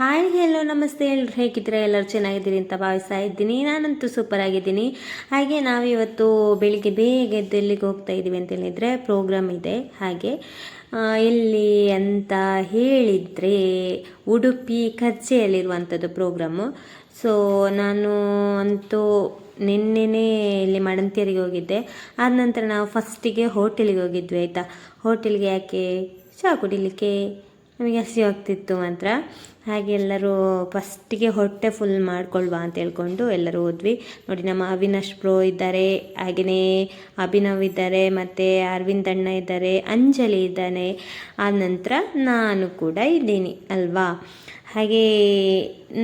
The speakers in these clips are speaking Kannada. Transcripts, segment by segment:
ಹಾಯ್ ಹೆಲೋ ನಮಸ್ತೆ, ಎಲ್ಲರೂ ಹೇಗಿದ್ದೀರಾ? ಎಲ್ಲರೂ ಚೆನ್ನಾಗಿದ್ದೀರಿ ಅಂತ ಭಾವಿಸ್ತಾ ಇದ್ದೀನಿ. ನಾನಂತೂ ಸೂಪರ್ ಆಗಿದ್ದೀನಿ. ಹಾಗೆ ನಾವಿವತ್ತು ಬೆಳಿಗ್ಗೆ ಬೇಗ ಎದ್ದು ಎಲ್ಲಿಗೆ ಹೋಗ್ತಾ ಇದ್ದೀವಿ ಅಂತ ಹೇಳಿದರೆ ಪ್ರೋಗ್ರಾಮ್ ಇದೆ. ಹಾಗೆ ಎಲ್ಲಿ ಅಂತ ಹೇಳಿದರೆ ಉಡುಪಿ ಕರ್ಜೆಯಲ್ಲಿರುವಂಥದ್ದು ಪ್ರೋಗ್ರಾಮು. ಸೊ ನಾನು ಅಂತೂ ನಿನ್ನೆನೇ ಇಲ್ಲಿ ಮಡಂತಿಯರಿಗೆ ಹೋಗಿದ್ದೆ. ಆದ ನಂತರ ನಾವು ಫಸ್ಟಿಗೆ ಹೋಟೆಲಿಗೆ ಹೋಗಿದ್ವಿ ಆಯಿತಾ. ಹೋಟೆಲ್ಗೆ ಯಾಕೆ? ಚಹಾ ಕುಡಿಲಿಕ್ಕೆ. ನಮಗೆ ಹಸಿವಾಗ್ತಿತ್ತು ಮಾತ್ರ. ಹಾಗೆ ಎಲ್ಲರೂ ಫಸ್ಟಿಗೆ ಹೊಟ್ಟೆ ಫುಲ್ ಮಾಡ್ಕೊಳ್ವಾ ಅಂತ ಹೇಳ್ಕೊಂಡು ಎಲ್ಲರೂ ಹೋದ್ವಿ. ನೋಡಿ, ನಮ್ಮ ಅವಿನಾಶ್ ಬ್ರೋ ಇದ್ದಾರೆ, ಹಾಗೆಯೇ ಅಭಿನವ್ ಇದ್ದಾರೆ, ಮತ್ತು ಅರವಿಂದ್ ಅಣ್ಣ ಇದ್ದಾರೆ, ಅಂಜಲಿ ಇದ್ದಾನೆ, ಆದ ನಂತರ ನಾನು ಕೂಡ ಇದ್ದೀನಿ ಅಲ್ವಾ. ಹಾಗೆ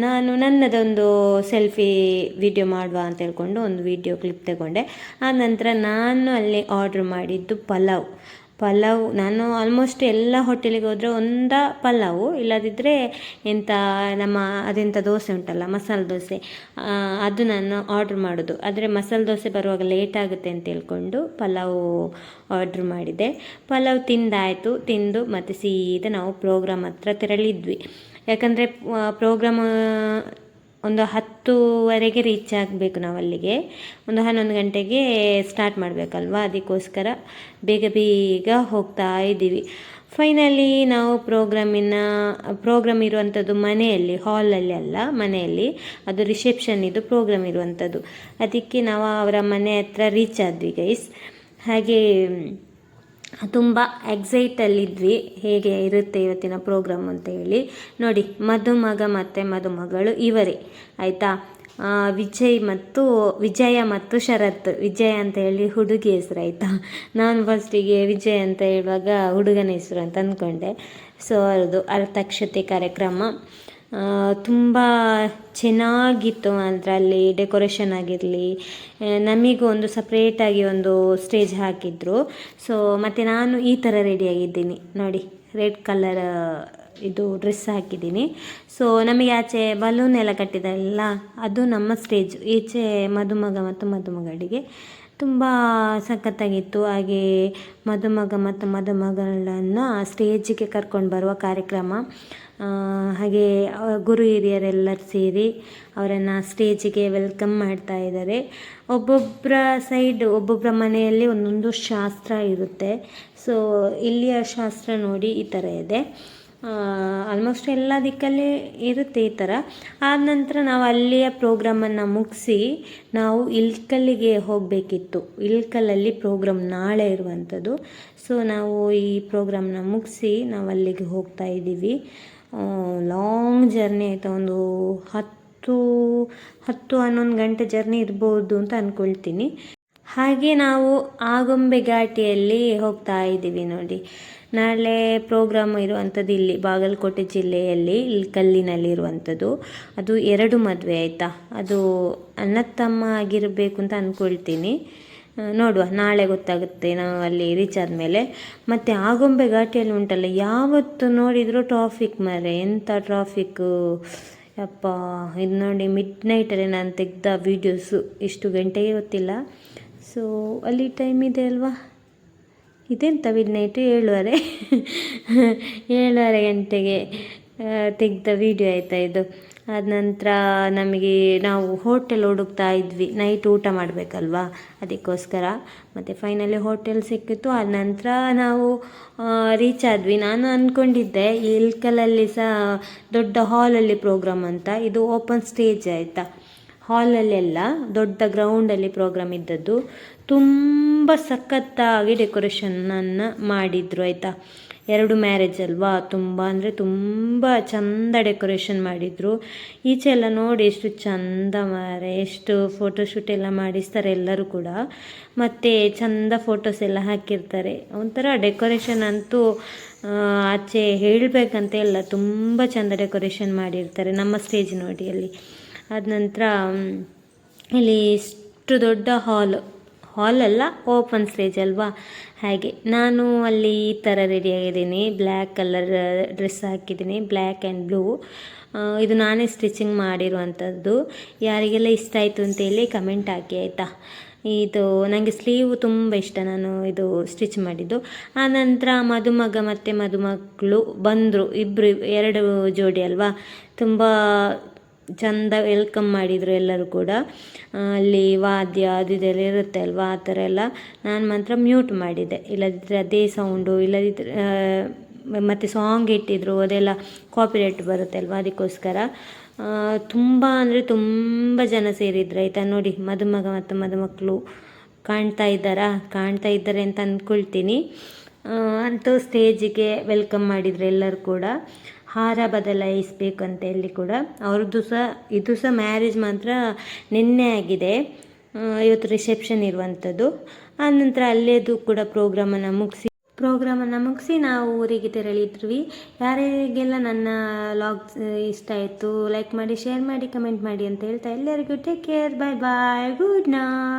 ನಾನು ನನ್ನದೊಂದು ಸೆಲ್ಫಿ ವಿಡಿಯೋ ಮಾಡುವ ಅಂತ ಹೇಳ್ಕೊಂಡು ಒಂದು ವಿಡಿಯೋ ಕ್ಲಿಪ್ ತಗೊಂಡೆ. ಆದ ನಂತರ ನಾನು ಅಲ್ಲಿ ಆರ್ಡ್ರ್ ಮಾಡಿದ್ದು ಪಲಾವ್. ನಾನು ಆಲ್ಮೋಸ್ಟ್ ಎಲ್ಲ ಹೋಟೆಲಿಗೆ ಹೋದರೆ ಪಲಾವು, ಇಲ್ಲದಿದ್ದರೆ ಅದೆಂಥ ದೋಸೆ ಉಂಟಲ್ಲ, ಮಸಾಲೆ ದೋಸೆ, ಅದು ನಾನು ಆರ್ಡ್ರ್ ಮಾಡೋದು. ಆದರೆ ಮಸಾಲೆ ದೋಸೆ ಬರುವಾಗ ಲೇಟ್ ಆಗುತ್ತೆ ಅಂತ ಹೇಳ್ಕೊಂಡು ಪಲಾವು ಆರ್ಡ್ರ್ ಮಾಡಿದೆ. ಪಲಾವ್ ತಿಂದು ಮತ್ತು ಸೀದಾ ನಾವು ಪ್ರೋಗ್ರಾಮ್ ಹತ್ರ ತೆರಳಿದ್ವಿ. ಯಾಕಂದರೆ ಪ್ರೋಗ್ರಾಮ್ ಒಂದು 10:00 ರೀಚ್ ಆಗಬೇಕು ನಾವು ಅಲ್ಲಿಗೆ. ಒಂದು 11 ಗಂಟೆಗೆ ಸ್ಟಾರ್ಟ್ ಮಾಡಬೇಕಲ್ವ, ಅದಕ್ಕೋಸ್ಕರ ಬೇಗ ಹೋಗ್ತಾ ಇದ್ದೀವಿ. ಫೈನಲಿ ನಾವು ಪ್ರೋಗ್ರಾಮ್ ಇರುವಂಥದ್ದು ಮನೆಯಲ್ಲಿ, ಹಾಲಲ್ಲಿ ಅಲ್ಲ, ಮನೆಯಲ್ಲಿ. ಅದು ರಿಸೆಪ್ಷನ್ ಇದು ಪ್ರೋಗ್ರಾಮ್ ಇರುವಂಥದ್ದು. ಅದಕ್ಕೆ ನಾವು ಅವರ ಮನೆ ಹತ್ರ ರೀಚ್ ಆದ್ವಿ ಗೈಸ್. ಹಾಗೆ ತುಂಬ ಎಕ್ಸೈಟಲ್ಲಿದ್ವಿ, ಹೇಗೆ ಇರುತ್ತೆ ಇವತ್ತಿನ ಪ್ರೋಗ್ರಾಮ್ ಅಂತ ಹೇಳಿ. ನೋಡಿ, ಮದುಮಗ ಮತ್ತು ಮದುಮಗಳು ಇವರೇ ಆಯಿತಾ. ವಿಜಯ ಮತ್ತು ಶರತ್. ವಿಜಯ ಅಂತ ಹೇಳಿ ಹುಡುಗಿ ಹೆಸರು ಆಯಿತಾ. ನಾನು ಫಸ್ಟಿಗೆ ವಿಜಯ್ ಅಂತ ಹೇಳುವಾಗ ಹುಡುಗನ ಹೆಸರು ಅಂತ ಅಂದ್ಕೊಂಡೆ. ಸೊ ಅದು ಅರ್ಥಕ್ಷತೆ ಕಾರ್ಯಕ್ರಮ ತುಂಬ ಚೆನ್ನಾಗಿತ್ತು. ಅದರಲ್ಲಿ ಡೆಕೋರೇಷನ್ ಆಗಿರಲಿ, ನಮಗೂ ಒಂದು ಸಪ್ರೇಟಾಗಿ ಒಂದು ಸ್ಟೇಜ್ ಹಾಕಿದ್ರು. ಸೊ ಮತ್ತು ನಾನು ಈ ಥರ ರೆಡಿಯಾಗಿದ್ದೀನಿ ನೋಡಿ, ರೆಡ್ ಕಲರ್ ಇದು ಡ್ರೆಸ್ ಹಾಕಿದ್ದೀನಿ. ಸೊ ನಮಗೆ ಆಚೆ ಬಲೂನ್ ಎಲ್ಲ ಕಟ್ಟಿದಲ್ಲ, ಅದು ನಮ್ಮ ಸ್ಟೇಜ್. ಈಚೆ ಮದುಮಗ ಮತ್ತು ಮದುಮಗಳಿಗೆ ತುಂಬ ಸಖತ್ತಾಗಿತ್ತು. ಹಾಗೆ ಮದುಮಗ ಮತ್ತು ಮದುಮಗಳನ್ನು ಸ್ಟೇಜಿಗೆ ಕರ್ಕೊಂಡು ಬರುವ ಕಾರ್ಯಕ್ರಮ. ಹಾಗೆ ಗುರು ಹಿರಿಯರೆಲ್ಲರೂ ಸೇರಿ ಅವರನ್ನು ಸ್ಟೇಜಿಗೆ ವೆಲ್ಕಮ್ ಮಾಡ್ತಾ ಇದ್ದಾರೆ. ಒಬ್ಬೊಬ್ಬರ ಮನೆಯಲ್ಲಿ ಒಂದೊಂದು ಶಾಸ್ತ್ರ ಇರುತ್ತೆ. ಸೊ ಇಲ್ಲಿಯ ಶಾಸ್ತ್ರ ನೋಡಿ ಈ ಥರ ಇದೆ. ಆಲ್ಮೋಸ್ಟ್ ಎಲ್ಲ ದಿಕ್ಕಲ್ಲಿ ಇರುತ್ತೆ ಈ ಥರ. ಆದ ನಂತರ ನಾವು ಅಲ್ಲಿಯ ಪ್ರೋಗ್ರಾಮನ್ನು ಮುಗಿಸಿ ನಾವು ಇಲ್ಕಲ್ಲಿಗೆ ಹೋಗಬೇಕಿತ್ತು. ಇಲ್ಕಲ್ಲಲ್ಲಿ ಪ್ರೋಗ್ರಾಮ್ ನಾಳೆ ಇರುವಂಥದ್ದು. ಸೊ ನಾವು ಈ ಪ್ರೋಗ್ರಾಮ್ನ ಮುಗಿಸಿ ನಾವು ಅಲ್ಲಿಗೆ ಹೋಗ್ತಾ ಇದ್ದೀವಿ. ಲಾಂಗ್ ಜರ್ನಿ ಆಯಿತಾ, ಒಂದು 10-11 ಗಂಟೆ ಜರ್ನಿ ಇರ್ಬೋದು ಅಂತ ಅಂದ್ಕೊಳ್ತೀನಿ. ಹಾಗೆ ನಾವು ಆಗುಂಬೆ ಘಾಟಿಯಲ್ಲಿ ಹೋಗ್ತಾ ಇದ್ದೀವಿ ನೋಡಿ. ನಾಳೆ ಪ್ರೋಗ್ರಾಮ್ ಇರುವಂಥದ್ದು ಇಲ್ಲಿ ಬಾಗಲಕೋಟೆ ಜಿಲ್ಲೆಯಲ್ಲಿ ಇಲ್ಕಲ್ಲಿನಲ್ಲಿ ಇರುವಂಥದ್ದು. ಅದು 2 ಮದುವೆ ಆಯಿತಾ. ಅದು ಅಣ್ಣ ತಮ್ಮ ಆಗಿರಬೇಕು ಅಂತ ಅಂದ್ಕೊಳ್ತೀನಿ. ನೋಡುವ, ನಾಳೆ ಗೊತ್ತಾಗುತ್ತೆ ನಾವು ಅಲ್ಲಿ ರೀಚ್ ಆದಮೇಲೆ. ಮತ್ತು ಆಗುಂಬೆ ಘಾಟಿಯಲ್ಲಿ ಉಂಟಲ್ಲ, ಯಾವತ್ತು ನೋಡಿದರೂ ಟ್ರಾಫಿಕ್ ಎಂಥ ಟ್ರಾಫಿಕ್ಕು ಯಪ್ಪ. ಇದು ನೋಡಿ, ಮಿಡ್ನೈಟಲ್ಲಿ ನಾನು ತೆಗೆದ ವೀಡಿಯೋಸು, ಎಷ್ಟು ಗಂಟೆಗೆ ಗೊತ್ತಿಲ್ಲ. ಸೊ ಅಲ್ಲಿ ಟೈಮ್ ಇದೆ ಅಲ್ವಾ, ಇದೆಂಥ ಮಿಡ್ನೈಟು, 7:30 ಗಂಟೆಗೆ ತೆಗೆದ ವೀಡಿಯೋ ಆಯಿತಾ ಇದು. ಆದ ನಂತರ ನಾವು ಹೋಟೆಲ್ ಹುಡುಕ್ತಾ ಇದ್ವಿ, ನೈಟ್ ಊಟ ಮಾಡಬೇಕಲ್ವಾ, ಅದಕ್ಕೋಸ್ಕರ. ಮತ್ತು ಫೈನಲಿ ಹೋಟೆಲ್ ಸಿಕ್ಕಿತ್ತು. ಆದ ನಂತರ ನಾವು ರೀಚ್ ಆದ್ವಿ. ನಾನು ಅಂದ್ಕೊಂಡಿದ್ದೆ ಇಲ್ಕಲಲ್ಲಿ ಸಹ ದೊಡ್ಡ ಹಾಲಲ್ಲಿ ಪ್ರೋಗ್ರಾಮ್ ಅಂತ. ಇದು ಓಪನ್ ಸ್ಟೇಜ್ ಆಯಿತಾ, ಹಾಲಲ್ಲೆಲ್ಲ ದೊಡ್ಡ ಗ್ರೌಂಡಲ್ಲಿ ಪ್ರೋಗ್ರಾಮ್ ಇದ್ದದ್ದು. ತುಂಬ ಸಖತ್ತಾಗಿ ಡೆಕೋರೇಷನನ್ನು ಮಾಡಿದರು ಆಯಿತಾ. 2 ಮ್ಯಾರೇಜ್ ಅಲ್ವಾ, ತುಂಬ ಅಂದರೆ ತುಂಬ ಚಂದ ಡೆಕೋರೇಷನ್ ಮಾಡಿದರು. ಈಚೆ ಎಲ್ಲ ನೋಡಿ ಎಷ್ಟು ಚಂದ ಎಷ್ಟು ಫೋಟೋಶೂಟ್ ಎಲ್ಲ ಮಾಡಿಸ್ತಾರೆ ಎಲ್ಲರೂ ಕೂಡ. ಮತ್ತು ಚಂದ ಫೋಟೋಸ್ ಎಲ್ಲ ಹಾಕಿರ್ತಾರೆ. ಒಂಥರ ಡೆಕೋರೇಷನ್ ಅಂತೂ ಆಚೆ ಹೇಳಬೇಕಂತ ಇಲ್ಲ, ತುಂಬ ಚಂದ ಡೆಕೋರೇಷನ್ ಮಾಡಿರ್ತಾರೆ. ನಮ್ಮ ಸ್ಟೇಜ್ ನೋಡಿ ಅಲ್ಲಿ. ಆದ ನಂತರ ಇಲ್ಲಿ ಇಷ್ಟು ದೊಡ್ಡ ಹಾಲಲ್ಲ, ಓಪನ್ ಸ್ಟೇಜ್ ಅಲ್ವಾ, ಹಾಗೆ ನಾನು ಅಲ್ಲಿ ಈ ಥರ ರೆಡಿಯಾಗಿದ್ದೀನಿ. ಬ್ಲ್ಯಾಕ್ ಕಲರ್ ಡ್ರೆಸ್ ಹಾಕಿದ್ದೀನಿ, ಬ್ಲ್ಯಾಕ್ ಆ್ಯಂಡ್ ಬ್ಲೂ. ಇದು ನಾನೇ ಸ್ಟಿಚಿಂಗ್ ಮಾಡಿರುವಂಥದ್ದು. ಯಾರಿಗೆಲ್ಲ ಇಷ್ಟ ಆಯಿತು ಅಂತೇಳಿ ಕಮೆಂಟ್ ಹಾಕಿ ಆಯಿತಾ. ಇದು ನನಗೆ ಸ್ಲೀವ್ ತುಂಬ ಇಷ್ಟ, ನಾನು ಇದು ಸ್ಟಿಚ್ ಮಾಡಿದ್ದು. ಆನಂತರ ಮದುಮಗ ಮತ್ತು ಮದುಮಗಳು ಬಂದರು, ಇಬ್ಬರು 2 ಜೋಡಿ ಅಲ್ವಾ, ತುಂಬ ಚಂದ ವೆಲ್ಕಮ್ ಮಾಡಿದರು ಎಲ್ಲರೂ ಕೂಡ. ಅಲ್ಲಿ ವಾದ್ಯ ಅದು ಇದೆಲ್ಲ ಇರುತ್ತೆ ಅಲ್ವಾ, ಆ ಥರ ಎಲ್ಲ. ನಾನು ಮಾತ್ರ ಮ್ಯೂಟ್ ಮಾಡಿದ್ದೆ, ಇಲ್ಲದಿದ್ದರೆ ಅದೇ ಸೌಂಡು, ಇಲ್ಲದಿದ್ದರೆ ಮತ್ತು ಸಾಂಗ್ ಇಟ್ಟಿದ್ರು, ಅದೆಲ್ಲ ಕಾಪಿರೈಟ್ ಬರುತ್ತೆ ಅಲ್ವಾ, ಅದಕ್ಕೋಸ್ಕರ. ತುಂಬ ಅಂದರೆ ತುಂಬ ಜನ ಸೇರಿದ್ರು ಆಯಿತಾ. ನೋಡಿ ಮದುಮಗ ಮತ್ತು ಮದುಮಕ್ಕಳು ಕಾಣ್ತಾ ಇದ್ದಾರೆ ಅಂತ ಅಂದ್ಕೊಳ್ತೀನಿ. ಅಂತೂ ಸ್ಟೇಜಿಗೆ ವೆಲ್ಕಮ್ ಮಾಡಿದ್ರು ಎಲ್ಲರೂ ಕೂಡ. ಹಾರ ಬದಲಾಯಿಸಬೇಕು ಅಂತ ಹೇಳಿ ಕೂಡ ಅವ್ರದ್ದು ಸಹ, ಇದು ಸಹ ಮ್ಯಾರೇಜ್ ಮಾತ್ರ ನಿನ್ನೆ ಆಗಿದೆ, ಇವತ್ತು ರಿಸೆಪ್ಷನ್ ಇರುವಂಥದ್ದು. ಆನಂತರ ಅಲ್ಲೇದು ಕೂಡ ಪ್ರೋಗ್ರಾಮನ್ನು ಮುಗಿಸಿ ನಾವು ಊರಿಗೆ ತೆರಳಿದ್ವಿ. ಯಾರಿಗೆಲ್ಲ ನನ್ನ ಲಾಗ್ಸ್ ಇಷ್ಟ ಆಯಿತು ಲೈಕ್ ಮಾಡಿ, ಶೇರ್ ಮಾಡಿ, ಕಮೆಂಟ್ ಮಾಡಿ ಅಂತ ಹೇಳ್ತಾ ಎಲ್ಲರಿಗೂ ಟೇಕ್ ಕೇರ್, ಬಾಯ್ ಬಾಯ್, ಗುಡ್ ನೈಟ್.